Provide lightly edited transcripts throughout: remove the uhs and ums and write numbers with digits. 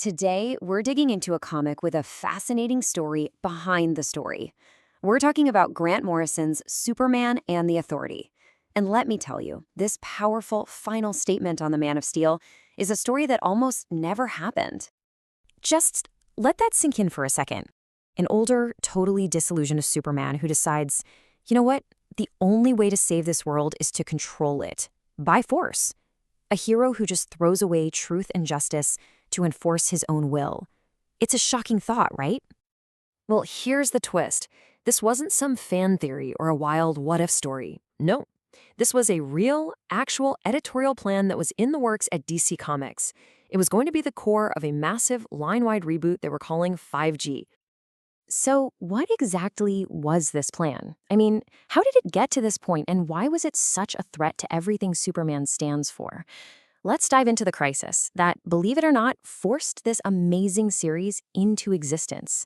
Today, we're digging into a comic with a fascinating story behind the story. We're talking about Grant Morrison's Superman and the Authority. And let me tell you, this powerful final statement on the Man of Steel is a story that almost never happened. Just let that sink in for a second. An older, totally disillusioned Superman who decides, you know what? The only way to save this world is to control it. By force. A hero who just throws away truth and justice to enforce his own will. It's a shocking thought, right? Well, here's the twist. This wasn't some fan theory or a wild what-if story. No. This was a real, actual editorial plan that was in the works at DC Comics. It was going to be the core of a massive, line-wide reboot they were calling 5G. So what exactly was this plan? I mean, how did it get to this point, and why was it such a threat to everything Superman stands for? Let's dive into the crisis that, believe it or not, forced this amazing series into existence.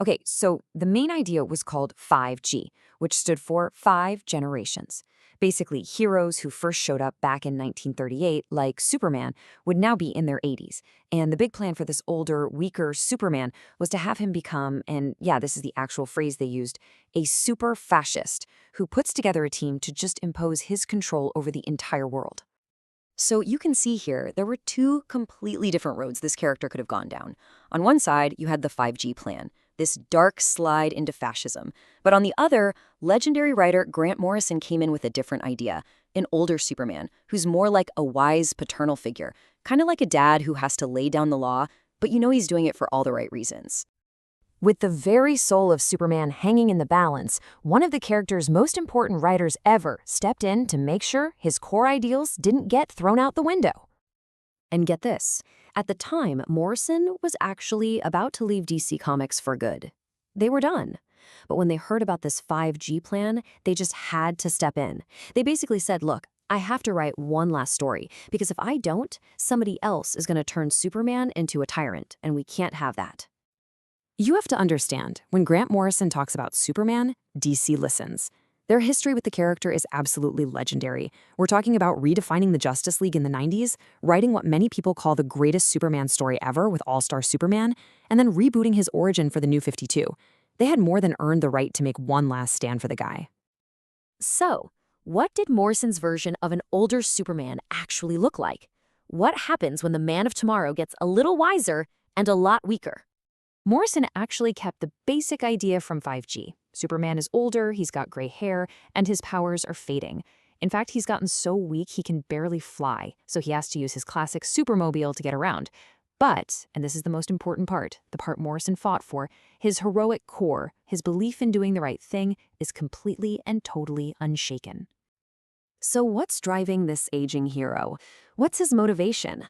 Okay, so the main idea was called 5G, which stood for 5 generations. Basically, heroes who first showed up back in 1938, like Superman, would now be in their 80s. And the big plan for this older, weaker Superman was to have him become, and yeah, this is the actual phrase they used, a super fascist who puts together a team to just impose his control over the entire world. So you can see here, there were two completely different roads this character could have gone down. On one side, you had the 5G plan, this dark slide into fascism. But on the other, legendary writer Grant Morrison came in with a different idea, an older Superman, who's more like a wise paternal figure, kind of like a dad who has to lay down the law, but you know he's doing it for all the right reasons. With the very soul of Superman hanging in the balance, one of the character's most important writers ever stepped in to make sure his core ideals didn't get thrown out the window. And get this, at the time, Morrison was actually about to leave DC Comics for good. They were done. But when they heard about this 5G plan, they just had to step in. They basically said, look, I have to write one last story, because if I don't, somebody else is going to turn Superman into a tyrant, and we can't have that. You have to understand, when Grant Morrison talks about Superman, DC listens. Their history with the character is absolutely legendary. We're talking about redefining the Justice League in the 90s, writing what many people call the greatest Superman story ever with All-Star Superman, and then rebooting his origin for the New 52. They had more than earned the right to make one last stand for the guy. So, what did Morrison's version of an older Superman actually look like? What happens when the Man of Tomorrow gets a little wiser and a lot weaker? Morrison actually kept the basic idea from 5G. Superman is older, he's got gray hair, and his powers are fading. In fact, he's gotten so weak he can barely fly, so he has to use his classic supermobile to get around. But, and this is the most important part, the part Morrison fought for, his heroic core, his belief in doing the right thing, is completely and totally unshaken. So what's driving this aging hero? What's his motivation?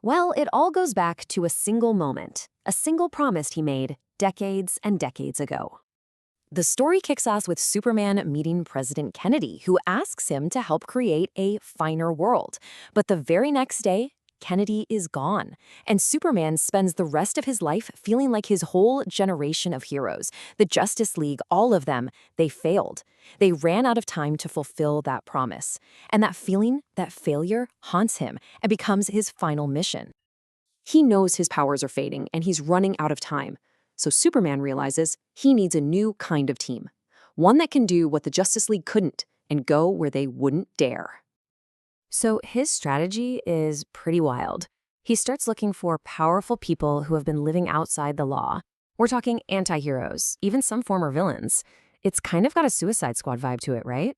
Well, it all goes back to a single moment, a single promise he made decades and decades ago. The story kicks off with Superman meeting President Kennedy, who asks him to help create a finer world. But the very next day, Kennedy is gone, and Superman spends the rest of his life feeling like his whole generation of heroes, the Justice League, all of them, they failed. They ran out of time to fulfill that promise. And that feeling, that failure, haunts him and becomes his final mission. He knows his powers are fading and he's running out of time. So Superman realizes he needs a new kind of team, one that can do what the Justice League couldn't and go where they wouldn't dare. So his strategy is pretty wild. He starts looking for powerful people who have been living outside the law. We're talking anti-heroes, even some former villains. It's kind of got a Suicide Squad vibe to it, right?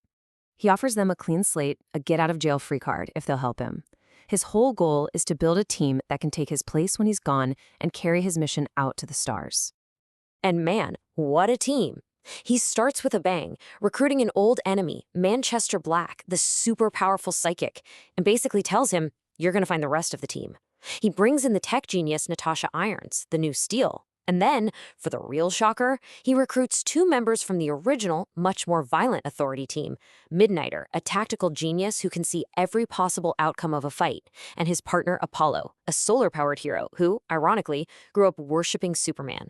He offers them a clean slate, a get-out-of-jail-free card if they'll help him. His whole goal is to build a team that can take his place when he's gone and carry his mission out to the stars. And man, what a team! He starts with a bang, recruiting an old enemy, Manchester Black, the super powerful psychic, and basically tells him, you're going to find the rest of the team. He brings in the tech genius Natasha Irons, the new Steel. And then, for the real shocker, he recruits 2 members from the original, much more violent Authority team, Midnighter, a tactical genius who can see every possible outcome of a fight, and his partner Apollo, a solar-powered hero who, ironically, grew up worshipping Superman.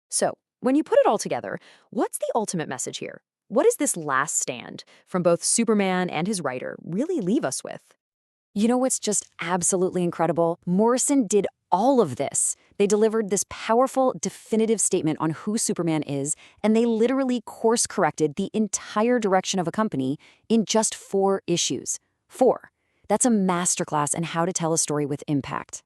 So, when you put it all together, what's the ultimate message here? What does this last stand from both Superman and his writer really leave us with? You know what's just absolutely incredible? Morrison did all of this. They delivered this powerful, definitive statement on who Superman is, and they literally course-corrected the entire direction of a company in just 4 issues. 4. That's a masterclass in how to tell a story with impact.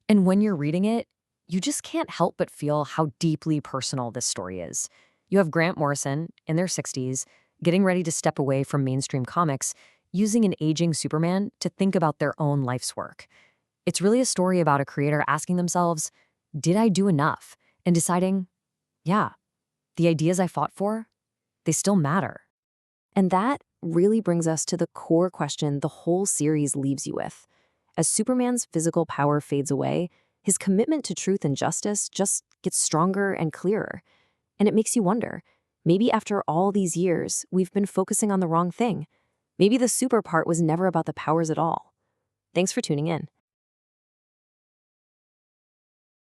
And when you're reading it, you just can't help but feel how deeply personal this story is. You have Grant Morrison, in their 60s, getting ready to step away from mainstream comics, using an aging Superman to think about their own life's work. It's really a story about a creator asking themselves, did I do enough? And deciding, yeah, the ideas I fought for, they still matter. And that really brings us to the core question the whole series leaves you with. As Superman's physical power fades away, his commitment to truth and justice just gets stronger and clearer. And it makes you wonder, maybe after all these years, we've been focusing on the wrong thing. Maybe the super part was never about the powers at all. Thanks for tuning in.